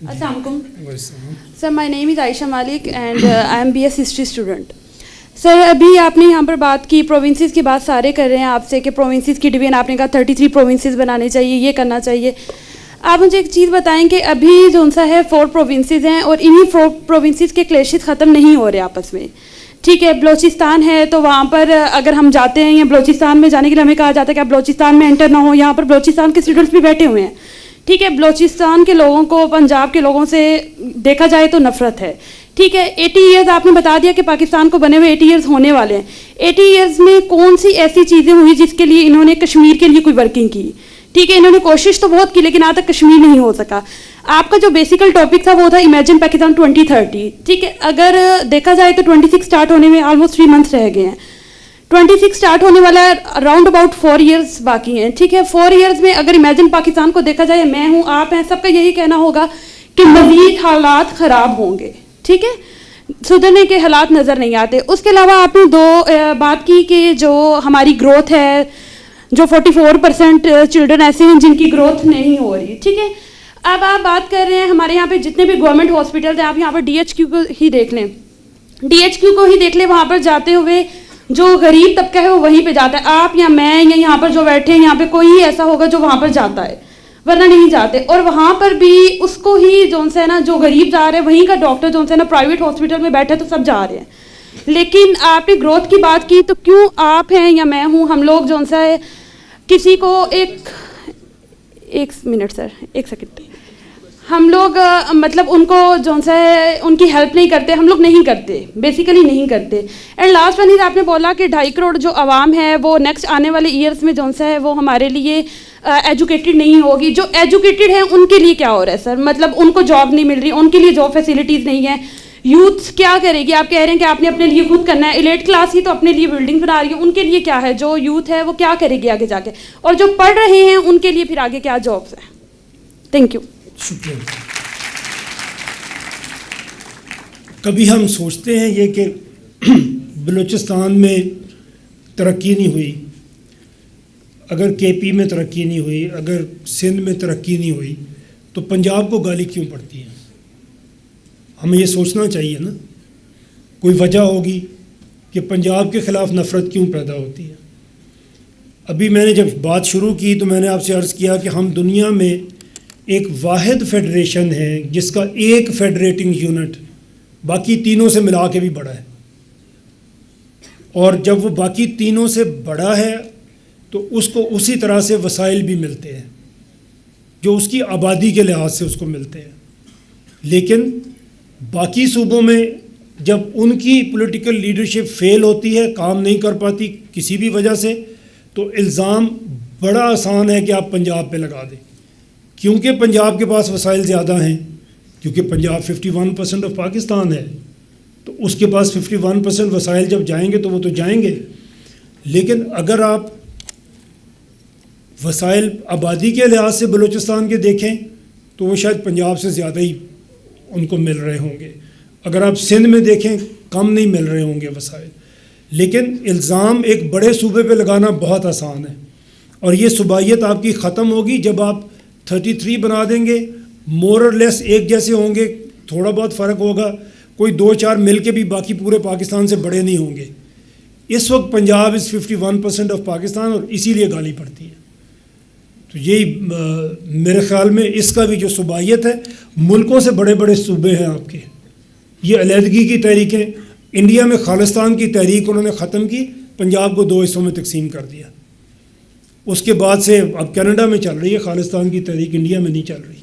Assalamualaikum. Sir, my name is Aisha Malik and I am BS history student. Sir अभी आपने यहाँ पर बात की प्रोविंसेस की बात सारे कर रहे हैं आपसे कि प्रोविंसेस की डिवीजन आपने कहा 33 प्रोविंसेस बनाने चाहिए, ये करना चाहिए. आप मुझे एक चीज़ बताएं कि अभी जो सा है 4 प्रोविंसेस हैं और इन्हीं 4 प्रोविंसेस के क्लैशेस ख़त्म नहीं हो रहे आपस में. ठीक है, बलोचिस्तान है तो वहाँ पर अगर हम जाते हैं या बलोचिस्तान में जाने के लिए हमें कहा जाता है कि आप बलोचिस्तान में एंटर ना हो. यहाँ पर बलोचिस्तान के स्टूडेंट्स भी बैठे हुए हैं. ठीक है, बलोचिस्तान के लोगों को पंजाब के लोगों से देखा जाए तो नफरत है. ठीक है, 80 ईयर्स आपने बता दिया कि पाकिस्तान को बने हुए 80 ईयर्स होने वाले हैं. 80 ईयर्स में कौन सी ऐसी चीज़ें हुई जिसके लिए इन्होंने कश्मीर के लिए कोई वर्किंग की. ठीक है, इन्होंने कोशिश तो बहुत की लेकिन आज तक कश्मीर नहीं हो सका. आपका जो बेसिकल टॉपिक था वो था इमेजिन पाकिस्तान 2030. ठीक है, अगर देखा जाए तो 26 स्टार्ट होने में ऑलमोस्ट 3 मंथ्स रह गए हैं. 26 स्टार्ट होने वाला है, अराउंड अबाउट 4 ईयर्स बाकी हैं. ठीक है, 4 ईयर्स में अगर इमेजिन पाकिस्तान को देखा जाए, मैं हूँ आप हैं, सबका यही कहना होगा कि मज़ीद हालात ख़राब होंगे. ठीक है, सुधरने के हालात नज़र नहीं आते. उसके अलावा आपने बात की कि जो हमारी ग्रोथ है, जो 44% चिल्ड्रन ऐसे हैं जिनकी ग्रोथ नहीं हो रही. ठीक है, अब आप बात कर रहे हैं हमारे यहाँ पे जितने भी गवर्नमेंट हॉस्पिटल हैं, आप यहाँ पर DHQ को ही देख लें, DHQ को ही देख लें. वहाँ पर जाते हुए जो गरीब तबका है वो वहीं पे जाता है. आप या मैं या यहाँ पर जो बैठे हैं यहाँ पे कोई ही ऐसा होगा जो वहाँ पर जाता है, वरना नहीं जाते. और वहाँ पर भी उसको ही जो है ना, जो गरीब जा रहे हैं वहीं का डॉक्टर जो है ना प्राइवेट हॉस्पिटल में बैठे तो सब जा रहे हैं. लेकिन आपने ग्रोथ की बात की तो क्यों आप हैं या मैं हूँ, हम लोग जो है किसी को एक मिनट सर, एक सेकंड, हम लोग मतलब उनको जो है उनकी हेल्प नहीं करते, हम लोग नहीं करते, बेसिकली नहीं करते. एंड लास्ट वन इज आपने बोला कि 2.5 करोड़ जो आवाम है वो नेक्स्ट आने वाले ईयर्स में जो है वो हमारे लिए एजुकेटेड नहीं होगी. जो एजुकेटेड हैं उनके लिए क्या हो रहा है सर, मतलब उनको जॉब नहीं मिल रही, उनके लिए जॉब फैसिलिटीज़ नहीं है. यूथ क्या करेगी, आप कह रहे हैं कि आपने अपने लिए खुद करना है. एलिट क्लास ही तो अपने लिए बिल्डिंग बना रही है, उनके लिए क्या है, जो यूथ है वो क्या करेगी आगे जाके, और जो पढ़ रहे हैं उनके लिए फिर आगे क्या जॉब्स हैं. Thank you. शुक्रिया. कभी हम सोचते हैं ये कि बलूचिस्तान में तरक्की नहीं हुई, अगर KP में तरक्की नहीं हुई, अगर सिंध में तरक्की नहीं हुई तो पंजाब को गाली क्यों पड़ती है. हमें ये सोचना चाहिए ना, कोई वजह होगी कि पंजाब के ख़िलाफ़ नफ़रत क्यों पैदा होती है. अभी मैंने जब बात शुरू की तो मैंने आपसे अर्ज़ किया कि हम दुनिया में एक वाहिद फेडरेशन है जिसका एक फेडरेटिंग यूनिट बाकी तीनों से मिला के भी बड़ा है, और जब वो बाकी तीनों से बड़ा है तो उसको उसी तरह से वसाइल भी मिलते हैं जो उसकी आबादी के लिहाज से उसको मिलते हैं. लेकिन बाकी सूबों में जब उनकी पॉलिटिकल लीडरशिप फेल होती है, काम नहीं कर पाती किसी भी वजह से, तो इल्ज़ाम बड़ा आसान है कि आप पंजाब पे लगा दें. क्योंकि पंजाब के पास वसाइल ज़्यादा हैं, क्योंकि पंजाब 51% ऑफ पाकिस्तान है, तो उसके पास 51% वसाइल जब जाएंगे तो वो तो जाएंगे. लेकिन अगर आप वसाइल आबादी के लिहाज से बलूचिस्तान के देखें तो वो शायद पंजाब से ज़्यादा ही उनको मिल रहे होंगे. अगर आप सिंध में देखें कम नहीं मिल रहे होंगे वसाइल. लेकिन इल्ज़ाम एक बड़े सूबे पे लगाना बहुत आसान है, और ये सूबाइयत आपकी ख़त्म होगी जब आप 33 बना देंगे. मोर और लेस एक जैसे होंगे, थोड़ा बहुत फ़र्क होगा, कोई 2-4 मिल के भी बाकी पूरे पाकिस्तान से बड़े नहीं होंगे. इस वक्त पंजाब इज़ 51% ऑफ पाकिस्तान, और इसीलिए गाली पड़ती है. तो यही मेरे ख़्याल में इसका भी जो सूबाइयत है, मुल्कों से बड़े बड़े सूबे हैं आपके. ये अलहदगी की तहरीकें, इंडिया में खालिस्तान की तहरीक उन्होंने ख़त्म की, पंजाब को 2 हिस्सों में तकसीम कर दिया. उसके बाद से अब कनाडा में चल रही है खालिस्तान की तहरीक, इंडिया में नहीं चल रही.